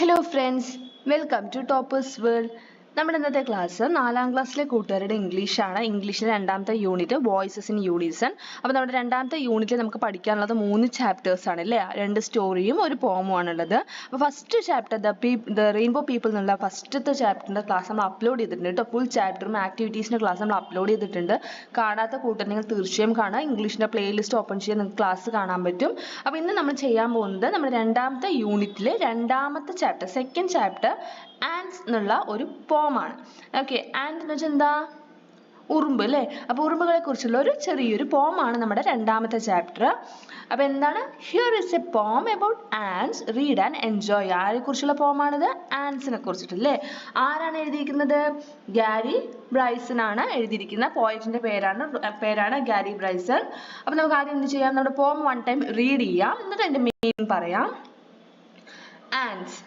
Hello friends, welcome to Toppers World. നമ്മുടെ ഇന്നത്തെ class 4ാം ക്ലാസ്സിലെ കൂട്ടുകാരുടെ ഇംഗ്ലീഷാണ്. ഇംഗ്ലീഷിലെ രണ്ടാമത്തെ യൂണിറ്റ് വോയിസസ് ഇൻ യൂണിസൺ. അപ്പോൾ നമ്മുടെ രണ്ടാമത്തെ യൂണിറ്റിൽ നമുക്ക് പഠിക്കാനുള്ളത് 3 ചാപ്റ്റേഴ്സ് ആണ് അല്ലേ? 2 സ്റ്റോറിയും ഒരു പോമും ആണുള്ളത്. അപ്പോൾ first chapter the rainbow people എന്നുള്ള ഫസ്റ്റത്തെ ചാപ്റ്ററിൻ്റെ ക്ലാസ് നമ്മൾ അപ്ലോഡ് ചെയ്തിട്ടുണ്ട് കേട്ടോ. ഫുൾ ചാപ്റ്ററും ആക്ടിവിറ്റീസിൻ്റെ ക്ലാസ് നമ്മൾ അപ്ലോഡ് ചെയ്തിട്ടുണ്ട്. കാണാത്ത കൂട്ടുകാർ നിങ്ങൾ തീർച്ചയായും കാണാം. ഇംഗ്ലീഷിൻ്റെ പ്ലേലിസ്റ്റ് ഓപ്പൺ ചെയ്യാൻ നിങ്ങൾക്ക് ക്ലാസ് കാണാൻ പറ്റും. അപ്പോൾ ഇന്ന് നമ്മൾ ചെയ്യാൻ പോകുന്നത് നമ്മുടെ രണ്ടാമത്തെ യൂണിറ്റിലെ രണ്ടാമത്തെ ചാപ്റ്റർ, സെക്കൻഡ് ചാപ്റ്റർ ആൻസ് എന്നുള്ള ഒരു പോമാണ്. ഓക്കെ, ആൻഡ് എന്ന് വെച്ചാൽ എന്താ? ഉറുമ്പ് അല്ലേ? അപ്പോൾ ഉറുമ്പുകളെ കുറിച്ചുള്ള ഒരു ചെറിയൊരു പോമാണ് നമ്മുടെ രണ്ടാമത്തെ ചാപ്റ്റർ. അപ്പോൾ എന്താണ്? Here is a poem about ants, read and enjoy. ആരെ കുറിച്ചുള്ള പോമാണിത്? ആൻസിനെ കുറിച്ചിട്ടല്ലേ? ആരാണ് എഴുതിയിരിക്കുന്നത്? ഗാരി ബ്രൈസൺ ആണ് എഴുതിയിരിക്കുന്നത്. പോയറ്റിന്റെ പേരാണ് ഗാരി ബ്രൈസൺ. അപ്പോൾ നമുക്ക് ആദ്യം എന്ത് ചെയ്യാം? നമ്മുടെ പോം വൺ ടൈം റീഡ് ചെയ്യാം, എന്നിട്ട് അതിന്റെ മീനിങ് പറയാം. Ans.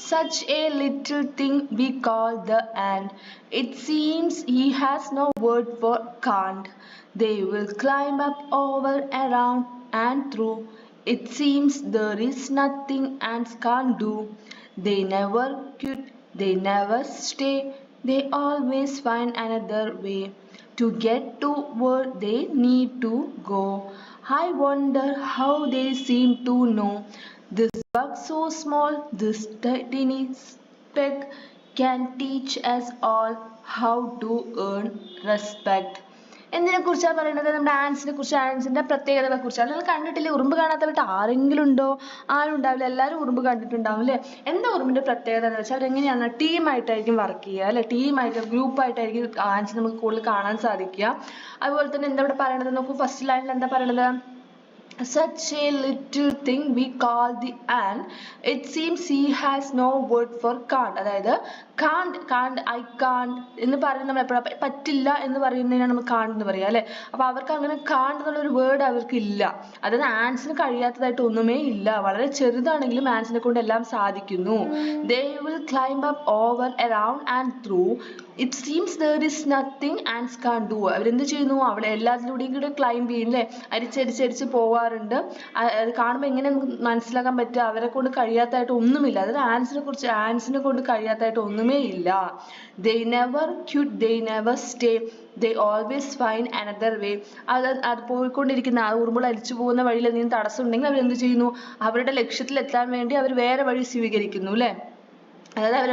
Such a little thing we call the ant. It seems he has no word for can't. They will climb up, over, around, and through. It seems there is nothing ants can't do. They never quit, they never stay. They always find another way to get to where they need to go. I wonder how they seem to know. This bug so small, this tiny speck can teach us all how to earn respect. എന്തിനെ കുറിച്ചാണ് പറയുന്നത്? നമ്മുടെ ആൻസിനെ കുറിച്ച്, ആൻസിന്റെ പ്രത്യേകതകളെ കുറിച്ചാണ്. നിങ്ങൾ കണ്ടിട്ടില്ലേ? ഉറുമ്പ് കാണാത്തവരായിട്ട് ആരെങ്കിലും ഉണ്ടോ? ആരും ഉണ്ടാവില്ല, എല്ലാവരും ഉറുമ്പ് കണ്ടിട്ടുണ്ടാവും അല്ലേ? എന്താ ഉറുമ്പിന്റെ പ്രത്യേകത എന്ന് വെച്ചാൽ അവരെങ്ങനെയാണ് ടീമായിട്ടായിരിക്കും വർക്ക് ചെയ്യുക അല്ലെ? ടീമായിട്ട് ഗ്രൂപ്പായിട്ടായിരിക്കും ആൻസ് നമുക്ക് കൂടുതൽ കാണാൻ സാധിക്കുക. അതുപോലെ തന്നെ എന്താ ഇവിടെ പറയണത് നോക്കൂ, ഫസ്റ്റ് ലൈനിൽ എന്താ പറയണത്? Such a little thing we call the ant. It seems he has no word for can't. അതായത് can't, I can't എന്ന് പറയുന്നത് നമ്മൾ എപ്പോഴാണ്? പറ്റില്ല എന്ന് പറയുന്നതിനാണ് നമ്മൾ can't എന്ന് പറയുക അല്ലെ? അപ്പൊ അവർക്ക് അങ്ങനെ can't എന്നുള്ളൊരു വേർഡ് അവർക്ക് ഇല്ല. അതായത് ആൻസിന് കഴിയാത്തതായിട്ട് ഒന്നുമേ ഇല്ല. വളരെ ചെറുതാണെങ്കിലും ആൻസിനെ കൊണ്ട് എല്ലാം സാധിക്കുന്നു. They will climb up, over, around and through. It seems there is nothing ants can't do. അവരെന്ത് ചെയ്യുന്നു? അവിടെ എല്ലാത്തിലൂടെയും കൂടെ ക്ലൈംബ് ചെയ്യും അല്ലേ? അരിച്ചരിച്ചരിച്ച് പോവാറുണ്ട്. അത് കാണുമ്പോൾ എങ്ങനെ നമുക്ക് മനസ്സിലാക്കാൻ പറ്റുക? അവരെ കൊണ്ട് കഴിയാത്തതായിട്ട് ഒന്നുമില്ല. അതായത് ആൻസിനെ കൊണ്ട് കഴിയാത്തതായിട്ട് ഒന്നുമേ ഇല്ല. They never quit, they never stay. They always find another way. അത് പോയിക്കൊണ്ടിരിക്കുന്ന ആ ഉറുമ്പുകൾ അരിച്ചു പോകുന്ന വഴിയിൽ എന്തെങ്കിലും തടസ്സം ഉണ്ടെങ്കിൽ അവരെന്ത് ചെയ്യുന്നു? അവരുടെ ലക്ഷ്യത്തിൽ എത്താൻ വേണ്ടി അവർ വേറെ വഴി സ്വീകരിക്കുന്നു അല്ലേ? അതായത് അവർ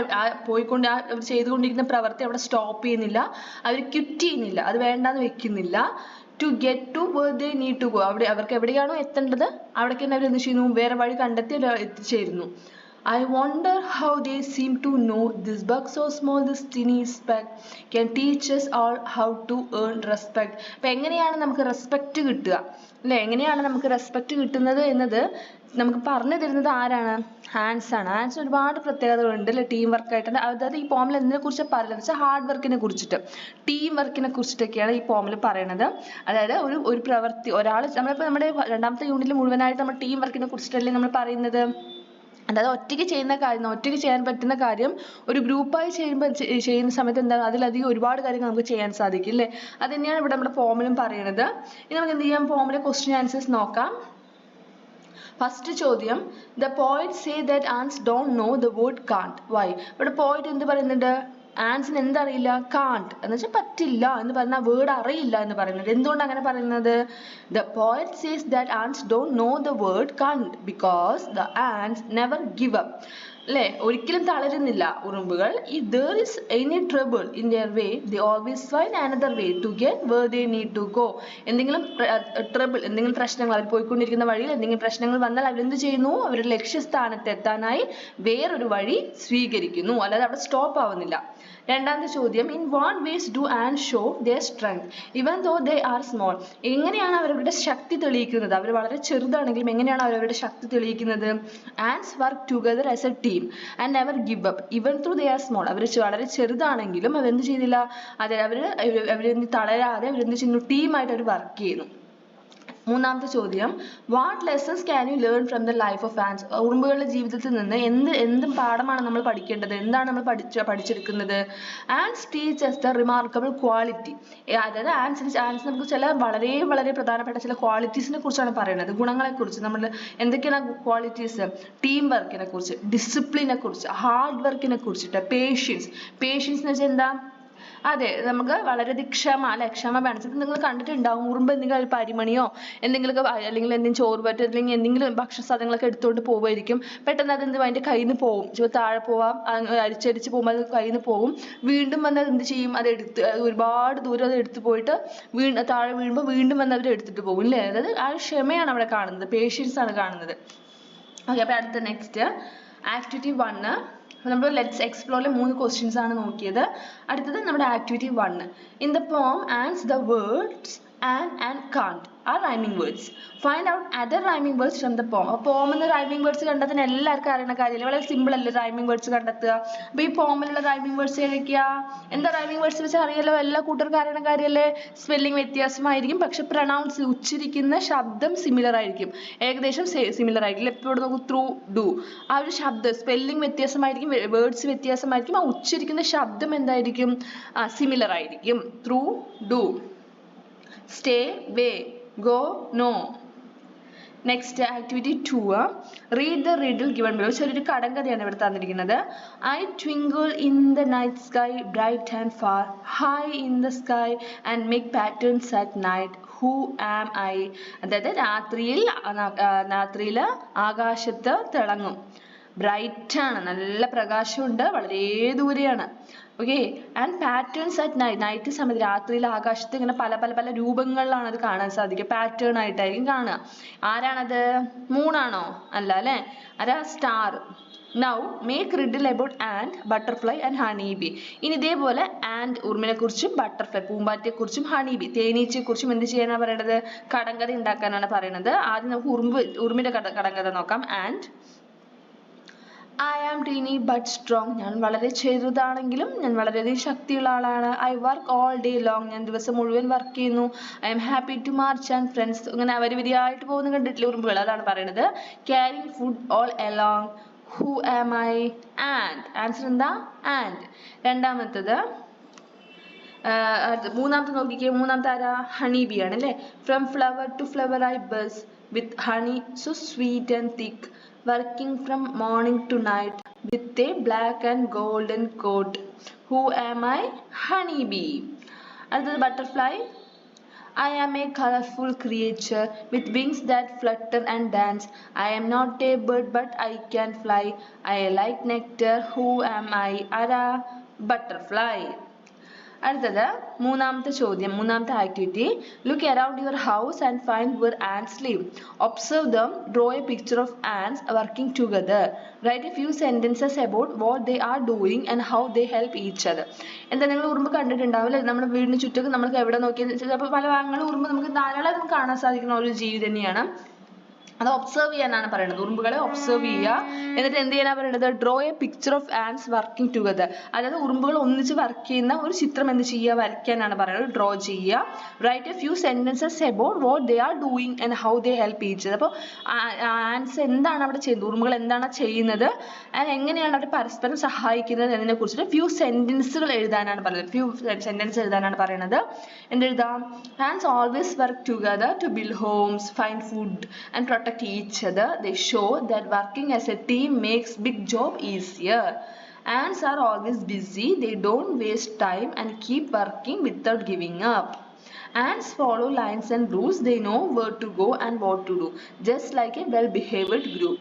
അവർ ചെയ്തുകൊണ്ടിരിക്കുന്ന പ്രവൃത്തി അവിടെ സ്റ്റോപ്പ് ചെയ്യുന്നില്ല, അവർ ക്വിറ്റ് ചെയ്യുന്നില്ല, അത് വേണ്ടാന്ന് വെക്കുന്നില്ല. To get to where they need to go. അവിടെ അവർക്ക് എവിടെയാണോ എത്തേണ്ടത് അവിടേക്ക് തന്നെ അവർ എന്ത് ചെയ്യുന്നു? വേറെ വഴി കണ്ടെത്തി എത്തിച്ചേരുന്നു. I wonder how they seem to know. This bug so small, this tiny speck can teach us all how to earn respect. അപ്പൊ എങ്ങനെയാണ് നമുക്ക് റെസ്പെക്ട് കിട്ടുക അല്ലെ? എങ്ങനെയാണ് നമുക്ക് റെസ്പെക്ട് കിട്ടുന്നത് എന്നത് നമുക്ക് പറഞ്ഞു തരുന്നത് ആരാണ്? ആൻസ് ആണ്. ആൻസ് ഒരുപാട് പ്രത്യേകതകളുണ്ട് അല്ലെ? ടീം വർക്കായിട്ട്. അതായത് ഈ പോമിൽ എന്തിനെ കുറിച്ച് പറയുന്നത് വെച്ചാൽ ഹാർഡ് വർക്കിനെ കുറിച്ചിട്ട്, ടീം വർക്കിനെ കുറിച്ചിട്ടൊക്കെയാണ് ഈ പോമിൽ പറയുന്നത്. അതായത് ഒരു പ്രവൃത്തി ഒരാൾ, നമ്മളിപ്പോൾ നമ്മുടെ രണ്ടാമത്തെ യൂണിറ്റിൽ മുഴുവനായിട്ട് നമ്മൾ ടീം വർക്കിനെ കുറിച്ചിട്ടല്ലേ നമ്മൾ പറയുന്നത്? അതായത് ഒറ്റയ്ക്ക് ചെയ്യാൻ പറ്റുന്ന കാര്യം ഒരു ഗ്രൂപ്പായി ചെയ്യുന്ന സമയത്ത് എന്താണ് അതിലധികം ഒരുപാട് കാര്യങ്ങൾ നമുക്ക് ചെയ്യാൻ സാധിക്കും അല്ലേ? അത് തന്നെയാണ് ഇവിടെ നമ്മുടെ ഫോമിലും പറയുന്നത്. ഇനി നമുക്ക് എന്ത് ചെയ്യാം? ഫോമിലെ ക്വസ്റ്റ്യൻ ആൻസേഴ്സ് നോക്കാം. ഫസ്റ്റ് ചോദ്യം, the poet say that ants don't know the word can't. Why? ഇവിടെ പോയിറ്റ് എന്ത് പറയുന്നുണ്ട്? ആൻസിന് എന്തറിയില്ല? കാണ്ട് എന്ന് വെച്ചാൽ പറ്റില്ല എന്ന് പറഞ്ഞ വേർഡ് അറിയില്ല എന്ന് പറയുന്നത്. എന്തുകൊണ്ട് അങ്ങനെ പറയുന്നത്? The poet says that ants don't know the word can't because the ants never give up. അല്ലെ? ഒരിക്കലും തളരുന്നില്ല ഉറുമ്പുകൾ. if there is any trouble in their way they always find another way to get where they need to go. എന്തെങ്കിലും എന്തെങ്കിലും പ്രശ്നങ്ങൾ, അവർ പോയിക്കൊണ്ടിരിക്കുന്ന വഴിയിൽ എന്തെങ്കിലും പ്രശ്നങ്ങൾ വന്നാൽ അവരെന്ത് ചെയ്യുന്നു? അവരുടെ ലക്ഷ്യസ്ഥാനത്ത് എത്താനായി വേറൊരു വഴി സ്വീകരിക്കുന്നു, അല്ലാതെ അവിടെ സ്റ്റോപ്പ് ആവുന്നില്ല. രണ്ടാമത്തെ ചോദ്യം, in what vase do and show their strength even though they are small. എങ്ങനെയാണ് അവരുടെ ശക്തി തെളിയിക്കുന്നത്? അവർ വളരെ ചെറുതാണെങ്കിലും എങ്ങനെയാണ് അവരുടെ ശക്തി തെളിയിക്കുന്നത്? Ants work together as a team and never give up even through they are small. അവർ വളരെ ചെറുതാണെങ്കിലും അവരെന്ത് ചെയ്തില്ല? അവരെന്ത് തളരാതെ അവരെന്ത് ചെയ്യുന്നു? ടീമായിട്ട് അവർ വർക്ക് ചെയ്യുന്നു. മൂന്നാമത്തെ ചോദ്യം, what lessons can you learn from the life of ants? ഉറുമ്പുകളുടെ ജീവിതത്തിൽ നിന്ന് എന്ത് പാഠമാണ് നമ്മൾ പഠിക്കേണ്ടത്, എന്താണ് നമ്മൾ പഠിച്ചെടുക്കുന്നത്? Ants teaches the remarkable quality. അതായത് ആൻസ് നമുക്ക് ചില വളരെ വളരെ പ്രധാനപ്പെട്ട ചില ക്വാളിറ്റീസിനെ കുറിച്ചാണ് പറയുന്നത്, ഗുണങ്ങളെ കുറിച്ച്. നമ്മൾ എന്തൊക്കെയാണ് ക്വാളിറ്റീസ്? ടീം വർക്കിനെ കുറിച്ച്, ഡിസിപ്ലിനെ കുറിച്ച്, ഹാർഡ് വർക്കിനെ കുറിച്ചിട്ട്, പേഷ്യൻസ് എന്ന് വെച്ചാൽ എന്താ? അതെ, നമുക്ക് വളരെയധികം ക്ഷമ വേണം. ചിലപ്പോൾ നിങ്ങൾ കണ്ടിട്ടുണ്ടാവും, ഉറുമ്പ് എന്തെങ്കിലും ഒരു അരിമണിയോ എന്തെങ്കിലുമൊക്കെ അല്ലെങ്കിൽ എന്തെങ്കിലും ചോറ് പറ്റും അല്ലെങ്കിൽ എന്തെങ്കിലും ഭക്ഷണ സാധനങ്ങളൊക്കെ എടുത്തുകൊണ്ട് പോകുമായിരിക്കും. പെട്ടെന്ന് അത് അതിന്റെ കയ്യിൽ നിന്ന് പോകും, ചിലപ്പോൾ താഴെ പോവാം, അരിച്ചടിച്ച് പോകുമ്പോൾ അത് കയ്യിൽ നിന്ന് പോകും. വീണ്ടും വന്ന് എന്ത് ചെയ്യും? അത് ഒരുപാട് ദൂരം അത് എടുത്തു പോയിട്ട് താഴെ വീഴുമ്പോൾ വീണ്ടും വന്ന് അവർ എടുത്തിട്ട് പോകും അല്ലേ? അതായത് ആ ക്ഷമയാണ് അവിടെ കാണുന്നത്, പേഷ്യൻസ് ആണ് കാണുന്നത്. ഓക്കെ, അപ്പൊ അടുത്ത നെക്സ്റ്റ് ആക്ടിവിറ്റി 1. നമ്മൾ ലെറ്റ്സ് എക്സ്പ്ലോറിലെ 3 ക്വസ്റ്റ്യൻസ് ആണ് നോക്കിയത്. അടുത്തത് നമ്മുടെ activity 1. In the poem ants the words and can't are rhyming words. Find out other rhyming words from the poem. അപ്പോൾ poem എന്ന rhyming words കണ്ടെത്താൻ എല്ലാവർക്കും അറിയുന്ന കാര്യമല്ലേ, വളരെ സിമ്പിൾ അല്ലേ rhyming words കണ്ടെത്തുക. അപ്പോൾ ഈ പോമിലുള്ള rhyming words ഏതൊക്കെയാ? എന്താ rhyming words വെച്ചാൽ അറിയാലോ, എല്ലാ കൂട്ടർക്കും അറിയുന്ന കാര്യമല്ലേ. സ്പെല്ലിംഗ് വ്യത്യാസമായിരിക്കും, പക്ഷെ പ്രൊനൗൺസ് ഉച്ചരിക്കുന്ന ശബ്ദം സിമിലർ ആയിരിക്കും, ഏകദേശം സിമിലർ ആയിരിക്കും. എപ്പോഴും നോക്കൂ, ത്രൂ, ഡു, ആ ഒരു ശബ്ദം സ്പെല്ലിംഗ് വ്യത്യാസമായിരിക്കും, വേർഡ്സ് വ്യത്യാസമായിരിക്കും, ആ ഉച്ചരിക്കുന്ന ശബ്ദം എന്തായിരിക്കും? സിമിലർ ആയിരിക്കും. Through, do, stay, way, go, no. Next activity 2. Read the riddle given below. ചെറിയൊരു കടങ്കഥയാണ് ഇവിടെ തന്നിരിക്കുന്നത്. I twinkle in the night sky, bright and far, high in the sky and make patterns at night. Who am I? അതായത് രാത്രിയിൽ ആകാശത്ത് തിളങ്ങും, bright ആണ്, നല്ല പ്രകാശമുണ്ട്, വളരെ ദൂരെയാണ്. Okay, and patterns at night സമയത്ത് രാത്രിയിൽ ആകാശത്ത് ഇങ്ങനെ പല പല പല രൂപങ്ങളിലാണ് അത് കാണാൻ സാധിക്കുക, പാറ്റേൺ ആയിട്ടായിരിക്കും കാണുക. ആരാണത്? മൂണാണോ? അല്ല അല്ലേ, ആരാ? Star. Now make riddle about and, butterfly and honey bee. ഇനി ഇതേപോലെ ആൻഡ് ഉറുമ്പിനെ കുറിച്ചും ബട്ടർഫ്ലൈ പൂമ്പാറ്റയെ കുറിച്ചും ഹണി ബി തേനീച്ചയെ കുറിച്ചും എന്ത് ചെയ്യാനാണ് പറയണത്? കടങ്കഥ ഉണ്ടാക്കാനാണ് പറയുന്നത്. ആദ്യം നമുക്ക് ഉറുമ്പിന്റെ കടങ്കഥ നോക്കാം. And I am teeny but strong. ഞാൻ വളരെ ചെറുതാണെങ്കിലും ഞാൻ വളരെയധികം ശക്തിയുള്ള ആളാണ്. I work all day long. ഞാൻ ദിവസം മുഴുവൻ വർക്ക് ചെയ്യുന്നു. I am happy to march and friends. ഇങ്ങനെ വരിവരിയായിട്ട് പോകുന്ന കണ്ടിട്ടില്ലേ ഉറുമ്പുകൾ? അതാണ് പറയുന്നത്. Carrying food all along. Who am I? Ant. Answer എന്താ? Ant. രണ്ടാമത്തത് മൂന്നാമത്തെ നോക്കിക്കേ, മൂന്നാമത്തെ ആരാ? ഹണി ബി ആണ് അല്ലേ. From flower to flower I buzz with honey so sweet and thick, working from morning to night with a black and golden coat. Who am I? Honey bee. Another butterfly. I am a colorful creature with wings that flutter and dance. I am not a bird but I can fly. I like nectar. Who am I? Ara butterfly. അടുത്തത് മൂന്നാമത്തെ ചോദ്യം, മൂന്നാമത്തെ activity. Look around your house and find where ants live. Observe them, draw a picture of ants working together. Write a few sentences about what they are doing and how they help each other. എന്താ, നിങ്ങൾ ഉറുമ്പ് കണ്ടിട്ടുണ്ടാവില്ല, നമ്മുടെ വീടിന് ചുറ്റും നമുക്ക് എവിടെ നോക്കിയാൽ ചിലപ്പോൾ പല ഭാഗങ്ങളും ഉറുമ്പ് നമുക്ക് ധാരാളം നമുക്ക് കാണാൻ സാധിക്കുന്ന ഒരു ജീവി തന്നെയാണ്. അത് ഒബ്സർവ് ചെയ്യാനാണ് പറയുന്നത്, ഉറുമ്പുകളെ ഒബ്സർവ് ചെയ്യുക. എന്നിട്ട് എന്ത് ചെയ്യാനാണ് പറയുന്നത്? Draw a picture of ants working together. അതായത് ഉറുമ്പുകൾ ഒന്നിച്ച് വർക്ക് ചെയ്യുന്ന ഒരു ചിത്രം എന്ത് ചെയ്യുക? വരയ്ക്കാനാണ് പറയുന്നത്, ഡ്രോ ചെയ്യുക. Right a few sentences about what they are doing and how they help each other. അപ്പോൾ ആൻറ്റ്സ് എന്താണ് അവിടെ ചെയ്യുന്നത്, ഉറുമ്പുകൾ എന്താണ് ചെയ്യുന്നത്, ആൻഡ് എങ്ങനെയാണ് അവർ പരസ്പരം സഹായിക്കുന്നത് എന്നതിനെ കുറിച്ചിട്ട് ഫ്യൂ സെന്റൻസുകൾ എഴുതാനാണ് പറയുന്നത്. ഫ്യൂ സെന്റൻസ് എഴുതാനാണ് പറയുന്നത്. എന്തെഴുതാം? Ants always work together to build homes, find food and protect each other. They show that working as a team makes big job easier. Ants are always busy. They don't waste time and keep working without giving up. Ants follow lines and rules. They know where to go and what to do, just like a well-behaved group.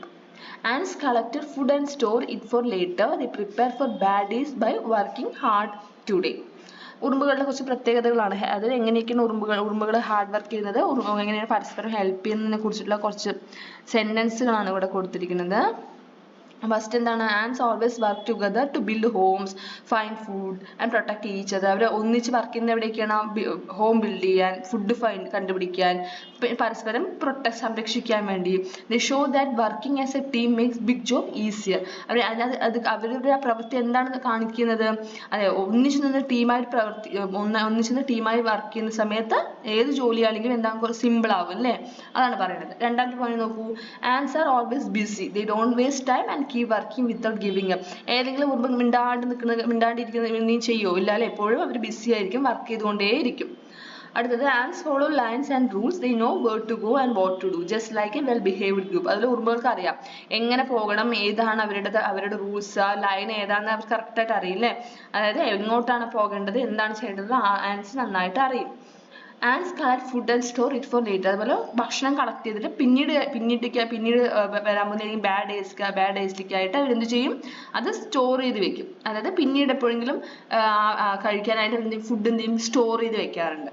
Ants collected food and store it for later. They prepare for bad days by working hard today. ഉറുമ്പുകളുടെ കുറച്ച് പ്രത്യേകതകളാണ്. അത് എങ്ങനെയൊക്കെയാണ് ഉറുമ്പുകൾ hard work ചെയ്യുന്നത്, എങ്ങനെയാണ് പരസ്പരം help ചെയ്യുന്നതിനെ കുറിച്ചിട്ടുള്ള കുറച്ച് സെന്റൻസുകളാണ് ഇവിടെ കൊടുത്തിരിക്കുന്നത്. ഫസ്റ്റ് എന്താണ് ants always work together to build homes, find food and protect each other. അവർ ഒന്നിച്ച് വർക്ക് ചെയ്യുന്നത് എവിടെയൊക്കെയാണ് ഹോം ബിൽഡ് ചെയ്യാൻ, ഫുഡ് കണ്ടുപിടിക്കാൻ, പരസ്പരം സംരക്ഷിക്കാൻ വേണ്ടി. they show that working as a team makes big job easier. അവരുടെ പ്രവൃത്തി എന്താണ് കാണിക്കുന്നത്, അതെ ഒന്നിച്ച് നിന്ന് ടീമായി വർക്ക് ചെയ്യുന്ന സമയത്ത് ഏത് ജോലിയാണെങ്കിലും എന്താ സിമ്പിൾ ആവും അല്ലേ, അതാണ് പറയുന്നത്. രണ്ടാമത്തെ പോയിന്റ് നോക്കൂ, ants are always busy, they don't waste time and keep working without giving up. ഏതെങ്കിലും മുമ്പ് മിണ്ടാണ്ടിരിക്കുന്ന നീ ചെയ്യോ, ഇല്ല അല്ലെ, എപ്പോഴും അവർ ബിസി ആയിരിക്കും, വർക്ക് ചെയ്തുകൊണ്ടേയിരിക്കും. അടുത്തത് ants follow lines and rules, they know where to go and what to do just like a well behaved group. അതിൽ ഉറുമ്പുകൾക്ക് അറിയാം എങ്ങനെ പോകണം, ഏതാണ് അവരുടെ റൂൾസ്, ആ ലൈൻ ഏതാണെന്ന് അവർക്ക് കറക്റ്റ് ആയിട്ട് അറിയില്ലേ, അതായത് എങ്ങോട്ടാണ് പോകേണ്ടത്, എന്താണ് ചെയ്യേണ്ടത് ants നന്നായിട്ട് അറിയും. ants collect food and store it for later. അതുപോലെ ഭക്ഷണം കളക്ട് ചെയ്തിട്ട് പിന്നീട് വരാൻ പോകുന്ന ബാഡ് ഡേയ്സിലേക്കായിട്ട് അവരെന്ത് ചെയ്യും, അത് സ്റ്റോർ ചെയ്ത് വെക്കും. അതായത് പിന്നീട് എപ്പോഴെങ്കിലും കഴിക്കാനായിട്ട് ഫുഡ് എന്ത് ചെയ്യും, സ്റ്റോർ ചെയ്ത് വെക്കാറുണ്ട്.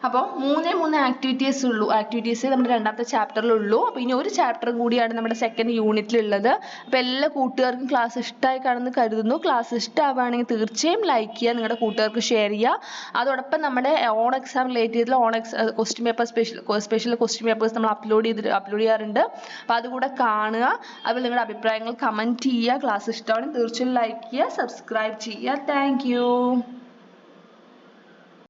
അപ്പോൾ മൂന്ന് ആക്ടിവിറ്റീസ് നമ്മുടെ രണ്ടാമത്തെ ചാപ്റ്ററിലുള്ളൂ. അപ്പോൾ ഇനി ഒരു ചാപ്റ്റർ കൂടിയാണ് നമ്മുടെ സെക്കൻഡ് യൂണിറ്റിലുള്ളത്. അപ്പോൾ എല്ലാ കൂട്ടുകാർക്കും ക്ലാസ് ഇഷ്ടമായി കാണുമെന്ന് കരുതുന്നു. ക്ലാസ് ഇഷ്ടമാവുകയാണെങ്കിൽ തീർച്ചയായും ലൈക്ക് ചെയ്യുക, നിങ്ങളുടെ കൂട്ടുകാർക്ക് ഷെയർ ചെയ്യുക. അതോടൊപ്പം നമ്മുടെ ഓൺ എക്സാം റിലേറ്റ് ചെയ്തിട്ടുള്ള question paper special question papers നമ്മൾ അപ്ലോഡ് ചെയ്യാറുണ്ട്. അപ്പോൾ അതുകൂടെ കാണുക. അതുപോലെ നിങ്ങളുടെ അഭിപ്രായങ്ങൾ കമൻറ്റ് ചെയ്യുക. ക്ലാസ് ഇഷ്ടമാണെങ്കിൽ തീർച്ചയായും ലൈക്ക് ചെയ്യുക, സബ്സ്ക്രൈബ് ചെയ്യുക. Thank you.